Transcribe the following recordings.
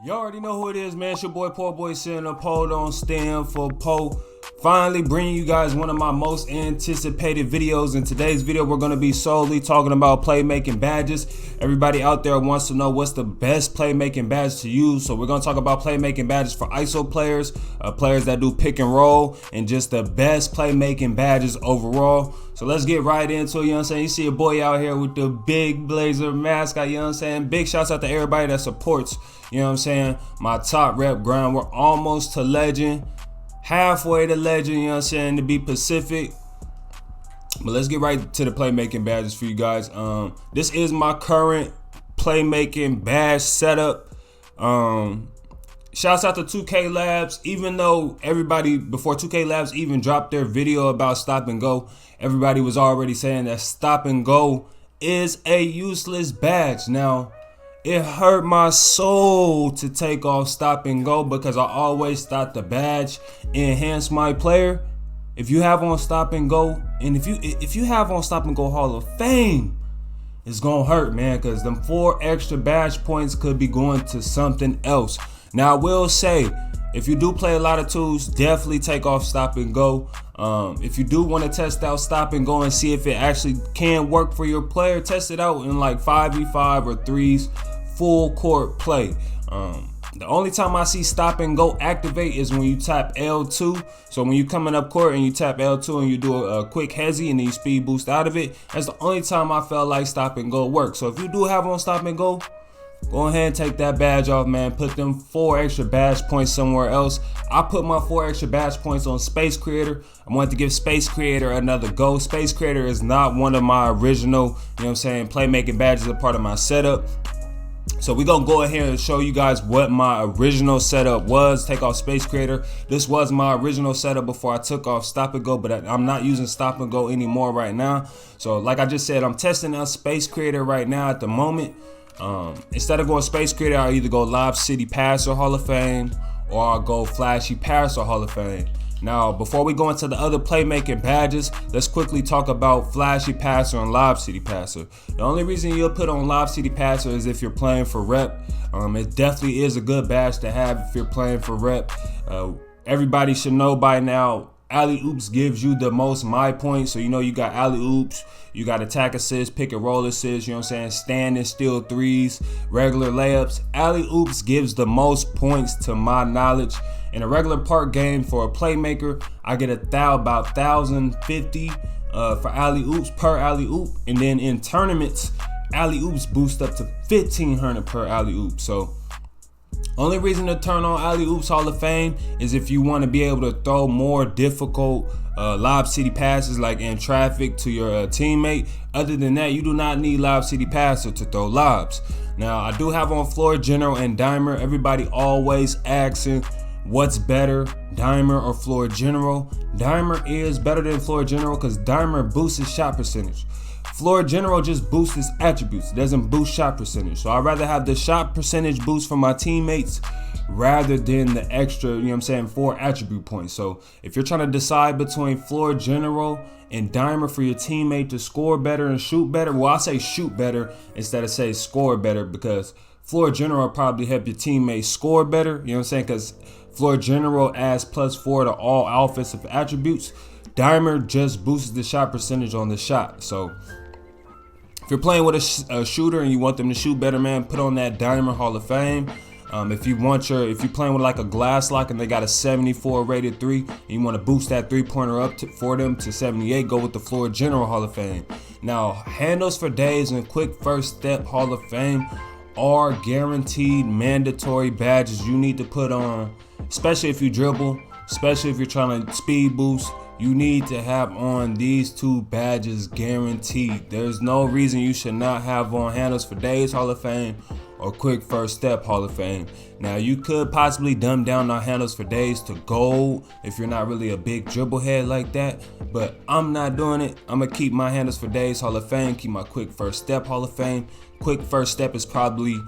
You already know who it is, man. It's your boy PoorBoySin. The Poe don't stand for Poe. Finally bringing you guys one of my most anticipated videos. In today's video, we're going to be solely talking about playmaking badges. Everybody out there wants to know what's the best playmaking badge to use. So we're going to talk about playmaking badges for ISO players, players that do pick and roll, and just the best playmaking badges overall. So let's get right into it, you know what I'm saying? You see a boy out here with the big blazer mascot, you know what I'm saying? Big shouts out to everybody that supports, you know what I'm saying, my top rep grind. We're almost to legend, halfway to legend, you know what I'm saying, to be Pacific. But let's get right to the playmaking badges for you guys. This is my current playmaking badge setup. Shouts out to 2K Labs. Even though everybody before 2K Labs even dropped their video about stop and go, everybody was already saying that stop and go is a useless badge. Now, it hurt my soul to take off stop and go because I always thought the badge enhanced my player. If you have on stop and go, and if you have on stop and go Hall of Fame, it's gonna hurt, man, because them 4 extra badge points could be going to something else. Now, I will say, if you do play a lot of tools, definitely take off stop and go. If you do want to test out stop and go and see if it actually can work for your player, test it out in like 5v5 or 3s, full court play. The only time I see stop and go activate is when you tap L2. So when you're coming up court and you tap L2 and you do a quick hezzy and then you speed boost out of it, that's the only time I felt like stop and go works. So if you do have on stop and go, go ahead and take that badge off, man. Put them 4 extra badge points somewhere else. I put my 4 extra badge points on Space Creator. I wanted to give Space Creator another go. Space Creator is not one of my original, you know what I'm saying, playmaking badges, a part of my setup. So we're going to go ahead and show you guys what my original setup was. Take off Space Creator. This was my original setup before I took off Stop and Go, but I'm not using Stop and Go anymore right now. So like I just said, I'm testing out Space Creator right now at the moment. Instead of going Space Creator, I'll either go Lob City Passer Hall of Fame or I'll go Flashy Passer Hall of Fame. Now, before we go into the other playmaking badges, let's quickly talk about Flashy Passer and Lob City Passer. The only reason you'll put on Lob City Passer is if you're playing for rep. It definitely is a good badge to have if you're playing for rep. Everybody should know by now, alley oops gives you the most my points. So you know you got alley oops, you got attack assist, pick and roll assist, you know what I'm saying, stand and steal threes, regular layups. Alley oops gives the most points to my knowledge. In a regular park game for a playmaker, I get about 1,050 for alley oops per alley oop, and then in tournaments, alley oops boost up to 1,500 per alley oop. So only reason to turn on Alley Oops Hall of Fame is if you want to be able to throw more difficult Lob City passes like in traffic to your teammate. Other than that, you do not need Lob City Passer to throw lobs. Now, I do have on Floor General and Dimer. Everybody always asking what's better, Dimer or Floor General. Dimer is better than Floor General because Dimer boosts his shot percentage. Floor General just boosts his attributes. It doesn't boost shot percentage. So I'd rather have the shot percentage boost from my teammates rather than the extra, you know what I'm saying, 4 attribute points. So if you're trying to decide between Floor General and Dimer for your teammate to score better and shoot better, well, I'll say shoot better instead of say score better, because Floor General will probably help your teammate score better, you know what I'm saying, because Floor General adds +4 to all offensive attributes. Dimer just boosts the shot percentage on the shot. So if you're playing with a shooter and you want them to shoot better, man, put on that Dimer Hall of Fame. If you're playing with like a glass lock and they got a 74 rated 3 and you want to boost that 3-pointer up for them to 78, go with the Floor General Hall of Fame. Now, handles for days and quick first step Hall of Fame are guaranteed mandatory badges you need to put on, especially if you dribble, especially if you're trying to speed boost. You need to have on these 2 badges guaranteed. There's no reason you should not have on Handles for Days Hall of Fame or Quick First Step Hall of Fame. Now, you could possibly dumb down our Handles for Days to gold if you're not really a big dribble head like that, but I'm not doing it. I'm gonna keep my Handles for Days Hall of Fame, keep my Quick First Step Hall of Fame. Quick First Step is probably,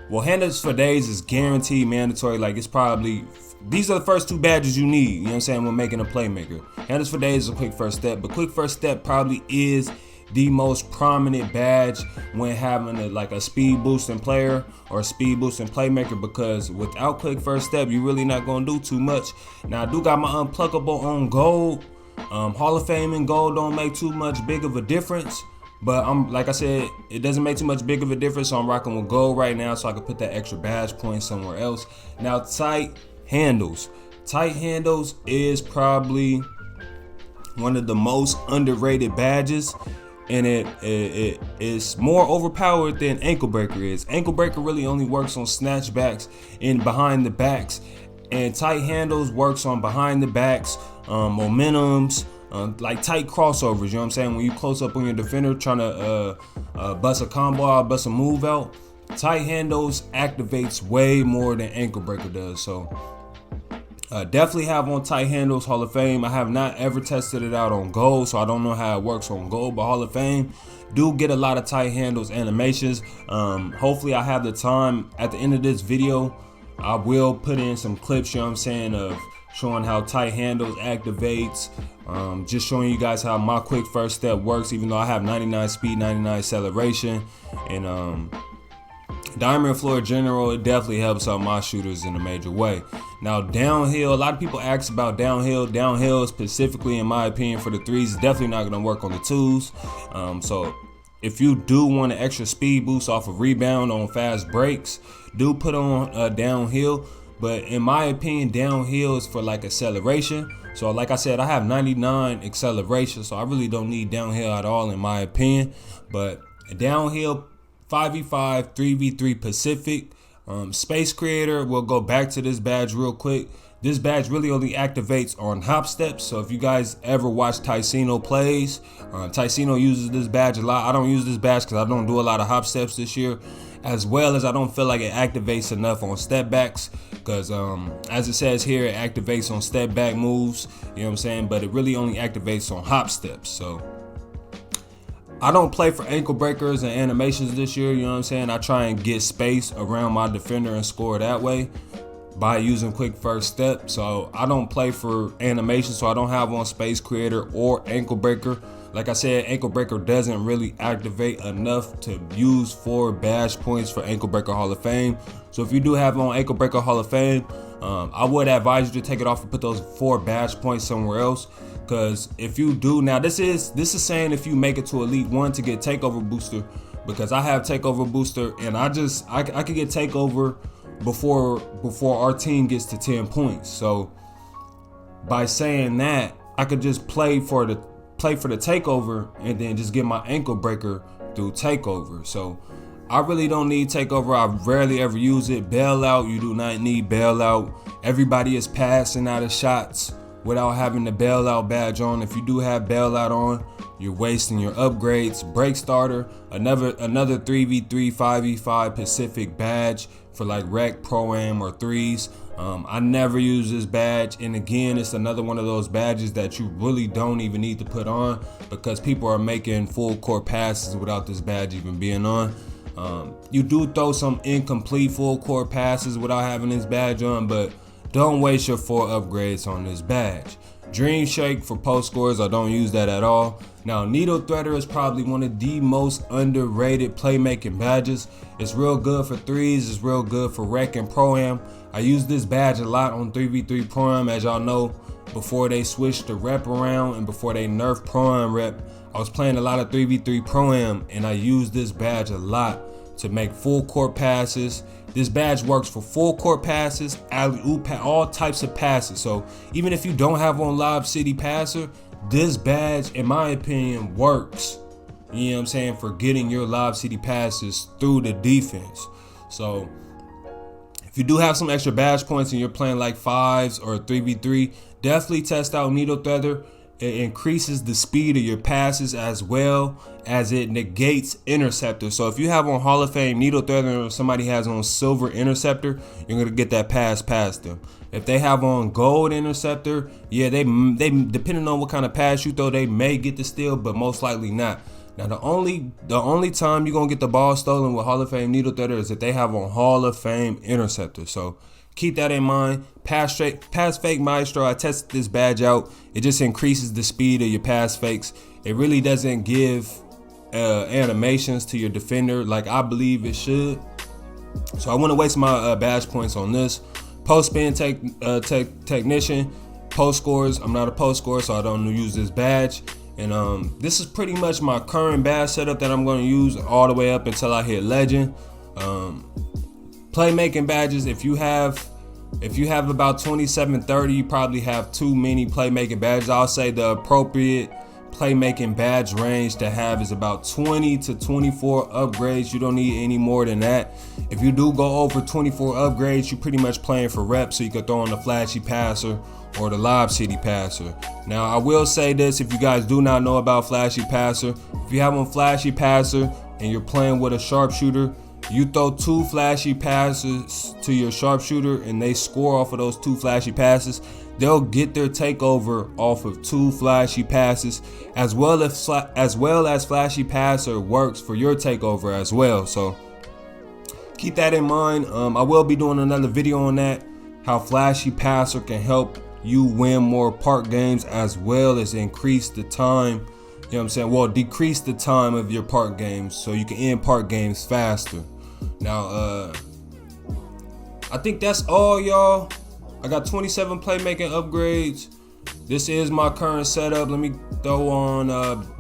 well, Handles for Days is guaranteed mandatory. Like, it's probably, these are the first 2 badges you need, you know what I'm saying, when making a playmaker. Handles for Days is a Quick First Step, but Quick First Step probably is the most prominent badge when having a speed boosting player or a speed boosting playmaker, because without quick first step, you're really not gonna do too much. Now I do got my unpluckable on gold. Hall of Fame and gold don't make too much big of a difference, but like I said, it doesn't make too much big of a difference, so I'm rocking with gold right now so I can put that extra badge point somewhere else. Now tight handles. Tight handles is probably one of the most underrated badges, and it is more overpowered than ankle breaker is. Ankle breaker really only works on snatchbacks and behind the backs, and tight handles works on behind the backs, momentums, like tight crossovers. You know what I'm saying? When you close up on your defender trying to bust a combo out, bust a move out, tight handles activates way more than ankle breaker does. So definitely have on tight handles, Hall of Fame. I have not ever tested it out on gold, so I don't know how it works on gold, but Hall of Fame do get a lot of tight handles animations. Hopefully I have the time at the end of this video. I will put in some clips, you know what I'm saying, of showing how tight handles activates, just showing you guys how my quick first step works, even though I have 99 speed, 99 acceleration, and diamond floor general, it definitely helps out my shooters in a major way. Now downhill, a lot of people ask about downhill. Downhill specifically, in my opinion, for the threes is definitely not gonna work on the twos. So if you do want an extra speed boost off of rebound on fast breaks, do put on downhill. But in my opinion, downhill is for like acceleration. So like I said, I have 99 acceleration, so I really don't need downhill at all in my opinion. But downhill, 5v5, 3v3 Pacific, Space Creator. We'll go back to this badge real quick. This badge really only activates on hop steps. So if you guys ever watch Ticino plays, Ticino uses this badge a lot. I don't use this badge because I don't do a lot of hop steps this year, as well as I don't feel like it activates enough on step backs, because as it says here, it activates on step back moves, you know what I'm saying, but it really only activates on hop steps. So I don't play for ankle breakers and animations this year, you know what I'm saying. I try and get space around my defender and score that way by using quick first step. So I don't play for animation, so I don't have on Space Creator or ankle breaker. Like I said, ankle breaker doesn't really activate enough to use 4 badge points for ankle breaker Hall of Fame. So if you do have on ankle breaker Hall of Fame, I would advise you to take it off and put those 4 badge points somewhere else. Because if you do, now this is saying if you make it to Elite 1 to get takeover booster, because I have takeover booster, and I could get takeover before our team gets to 10 points. So by saying that, I could just play for the takeover and then just get my ankle breaker through takeover. So I really don't need takeover. I rarely ever use it. Bailout, you do not need bailout. Everybody is passing out of shots without having the bailout badge on. If you do have bailout on, you're wasting your upgrades. Break starter, another 3v3, 5v5 Pacific badge for like rec, pro-am, or threes. I never use this badge, and again, it's another one of those badges that you really don't even need to put on, because people are making full court passes without this badge even being on. You do throw some incomplete full court passes without having this badge on, but don't waste your 4 upgrades on this badge. Dream Shake for post scores, I don't use that at all. Now Needle Threader is probably one of the most underrated playmaking badges. It's real good for threes, it's real good for rec and pro-am. I use this badge a lot on 3v3 pro-am, as y'all know, before they switched the rep around and before they nerfed pro-am rep. I was playing a lot of 3v3 pro-am, and I used this badge a lot to make full court passes. This badge works for full court passes, alley-oop, all types of passes. So even if you don't have on Lob City Passer, this badge, in my opinion, works. You know what I'm saying? For getting your Lob City passes through the defense. So if you do have some extra badge points and you're playing like 5s or 3v3, definitely test out Needle Threader. It increases the speed of your passes as well as it negates Interceptor. So if you have on Hall of Fame Needle Threader, or somebody has on Silver Interceptor, you're gonna get that pass past them. If they have on Gold Interceptor, yeah, they depending on what kind of pass you throw, they may get the steal, but most likely not. Now the only time you're gonna get the ball stolen with Hall of Fame Needle Threader is if they have on Hall of Fame Interceptor. So keep that in mind. Pass fake Maestro, I tested this badge out. It just increases the speed of your pass fakes. It really doesn't give animations to your defender like I believe it should. So I want to waste my badge points on this. Post spin technician, post scores. I'm not a post scorer, so I don't use this badge. And this is pretty much my current badge setup that I'm going to use all the way up until I hit legend. Playmaking badges. If you have about 27, 30, you probably have too many playmaking badges. I'll say the appropriate playmaking badge range to have is about 20 to 24 upgrades. You don't need any more than that. If you do go over 24 upgrades, you're pretty much playing for reps, so you could throw on the flashy passer or the Lob City passer. Now I will say this, if you guys do not know about flashy passer, if you have one flashy passer and you're playing with a sharpshooter, you throw 2 flashy passes to your sharpshooter and they score off of those 2 flashy passes, they'll get their takeover off of 2 flashy passes, as well as flashy passer works for your takeover as well. So keep that in mind. I will be doing another video on that, how flashy passer can help you win more park games, as well as increase the time, you know what I'm saying, well, decrease the time of your park games so you can end park games faster. Now I think that's all, y'all. I got 27 playmaking upgrades. This is my current setup. Let me throw on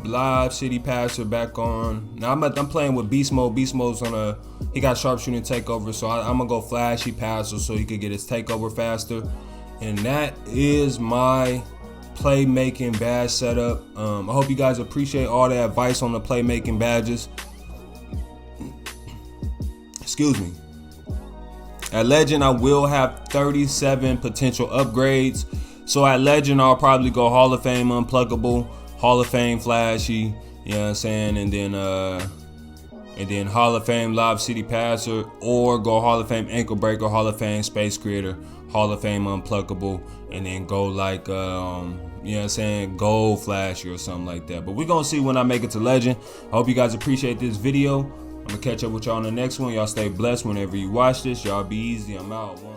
Lob City passer back on. Now I'm playing with beast mode. Beast mode's on he got sharpshooting takeover, so I'm gonna go flashy passer so he could get his takeover faster. And that is my playmaking badge setup. I hope you guys appreciate all the advice on the playmaking badges. Excuse me. At Legend, I will have 37 potential upgrades. So at Legend, I'll probably go Hall of Fame Unpluggable, Hall of Fame Flashy, you know what I'm saying, and then Hall of Fame Lob City Passer, or go Hall of Fame Ankle Breaker, Hall of Fame Space Creator, Hall of Fame Unpluggable, and then go like, you know what I'm saying, Gold Flashy or something like that. But we're going to see when I make it to Legend. I hope you guys appreciate this video. I'm going to catch up with y'all on the next one. Y'all stay blessed whenever you watch this. Y'all be easy. I'm out. One.